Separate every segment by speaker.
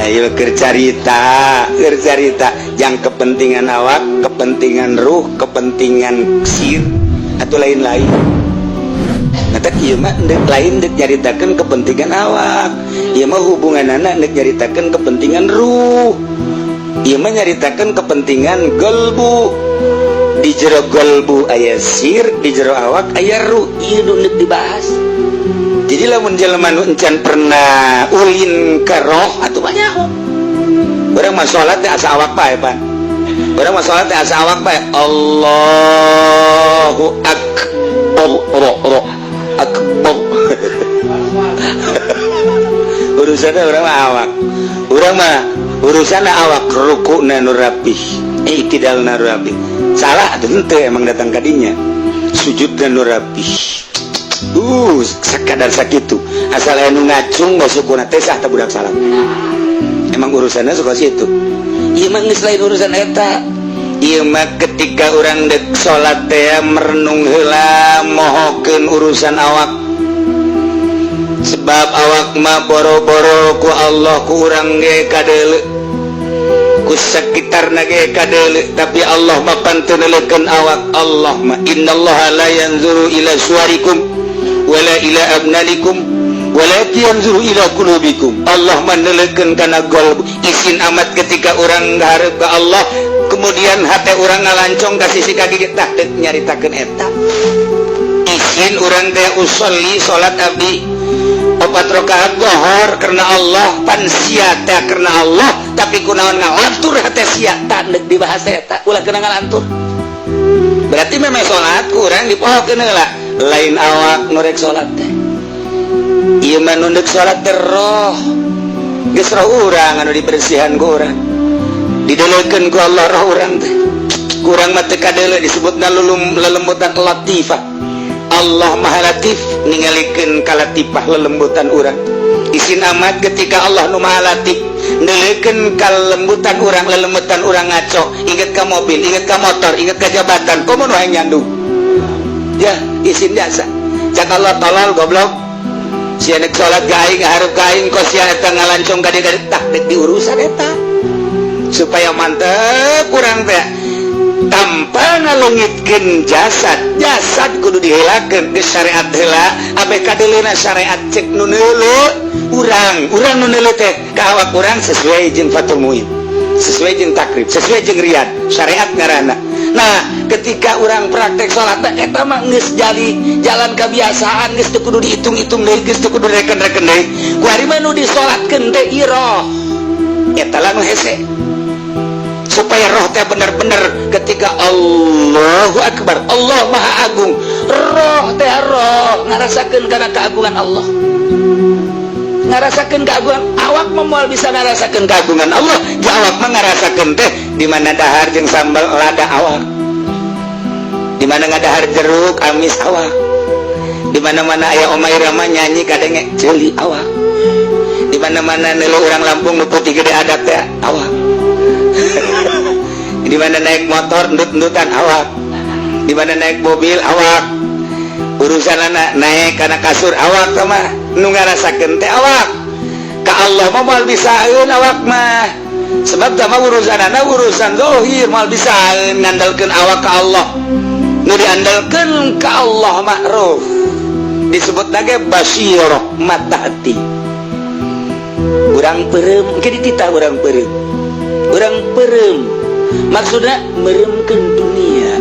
Speaker 1: ayo kercarita yang kepentingan awak, kepentingan ruh, kepentingan sir atau lain-lain. Nah tak iya mah lain dek nyaritakan kepentingan awak, iya mah hubungan anak dek nyaritakan kepentingan ruh, iya mah nyaritakan kepentingan golbu. Di jero golbu aya sir, di jero awak aya ruh, iya dek dibahas. Jadi lamun jelema nu encan pernah ulin ke roh atuh banyak. Urang mah salat teh asa awak bae, Pan. Urang mah salat teh asa awak bae. Allahu akbar. Akbar. Urusanna urang mah awak. Urang mah urusanna awak, rukuna nu rapih, iktidalna nu rapih. Salah atuh henteu emang datang ka dinya. Sujudna nu rapih. Sekadar sakitu asal anu ngacung masukuna teh sah teh budak salat. Emang urusanna suka situ. Ieu mah geus lain urusan eta. Ieu mah ketika urang dek salat teh merenung heula mohokeun urusan awak. Sebab awak mah boro-boro ku Allah ku urang ge kadeuleu. Ku sakitarna ge kadeuleu, tapi Allah mah pantun neulekeun awak. Allah mah innallaha la yanzuru ila suwarikum wala ila abnalikum walakin yanzuru ila qulubikum. Allah maneulekeun kana qalb. Isin amat ketika urang ngahareup ka Allah kemudian hate urang ngalancong ka sisi kaki tah deuk nyaritakeun eta. Isin urang teh usolli salat abdi 4 rakaat zuhur karena Allah, pan sia teh karena Allah, tapi kunaon ngalantur hate sia tah deuk dibahas eta. Ulah kena ngalantur. Berarti memang salat urang dipohokeun heula. Lain awak nurek salat teh. Ieu mah nu salat teh roh. Geus roh urang anu dibersihan ku urang. Dideleukeun ku Allah roh urang teh. Kurang mah teu kadeuleu disebutna lelembutan latifah. Allah Maha Latif ningalikeun kalatifah lelembutan urang. Isin amat ketika Allah nu Maha Latif neleukeun kalembutan urang, lelembutan urang ngaco, inget ka mobil, inget ka motor, inget ka jabatan, komo nu hayang nyandu. Ya, isin biasa. Cak Allah tolol goblok. Sia nek salat ka aing hareup ka aing kos sia eta ngalancong ka dieu tah deuk diurusan eta. Supaya mantep urang teh tanpa ngalungitkeun jasad. Jasad kudu diheulakeun ke syariat heula, abe kadeulina syariat cek nu neuleu urang nu neuleu teh ka awak urang sesuai jeung Fathul Muin, sesuai jeung takrib, sesuai jeung riyad, syariat ngaranna. Nah, ketika orang praktek sholat eta mah geus jadi jalan kebiasaan, geus teu kudu dihitung-hitung deui, geus teu kudu reken-reken deui. Ku ari mah nu disolatkeun teh iroh. Eta lah nu hese. Supaya roh teh bener-bener ketika Allahu Akbar, Allah Maha Agung, roh teh roh ngarasakeun kana keagungan Allah. Ngarasakeun keagungan awak mah moal bisa ngarasakeun keagungan Allah, ja awak mah ngarasakeun teh di mana dahar jeung sambal lada awak, di mana ngadahar jeruk amis awak, di mana-mana aya Omay Rama nyanyi kadenge ceuli awak, di mana-mana neuleuh urang Lampung nu putih gede adat teh awak, di mana naik motor endut-endutan awak, di mana naik mobil awak, urusan anak naik kana kasur awak mah nu ngarasakeun teh awak. Ka Allah mah moal bisaeun awak mah. Sebab sama urusanana urusan zahir moal bisaeun ngandalkeun awak ka Allah. Nu diandalkeun ka Allah ma'ruf. Disebut lagi basirah, mata hati. Urang peureum ke ditita urang peureum. Urang peureum maksudna meremkeun dunia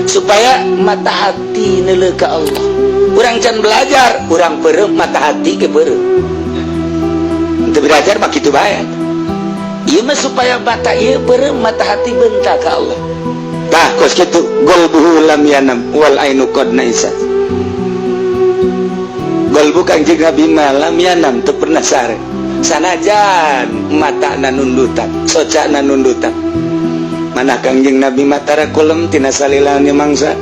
Speaker 1: supaya mata hati neuleuh ka Allah. Urang can belajar, urang peureum mata hati ke peureum. Teu belajar mah kitu bae. Ieu mah supaya mata ieu peureum mata hati bentak ka Allah. Tah kos kitu qalbuhu lam yanam wal ainu qad naisat. Qalbu Kangjeng Nabi mah lam yanam teu pernah sare. Sanajan matana nundutan, socana nundutan. Manah Kangjeng Nabi matara kulem tina salilana mangsa.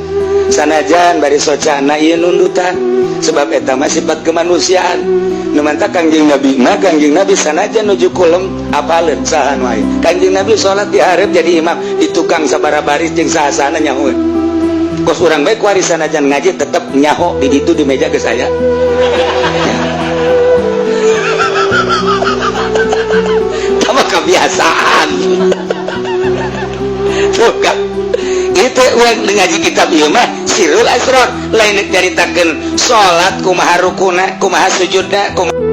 Speaker 1: Sanajan bari socana ieu nundutan sebab eta mah sifat kemanusiaan. Nu mantap Kangjeng Nabi mah Kangjeng Nabi sanajan nuju kulem apaleun sahan wae. Kangjeng Nabi salat di hareup jadi imam di tukang sabara baris jeung sahasana nyaho. Kos urang bae kuari sanajan ngaji tetep nyaho di ditu di meja ke saya. perasaan suka itu uang ngaji kitab ieu mah Sirul Asrar lain diceritakeun salat kumaha rukuna kumaha sujudna kumaha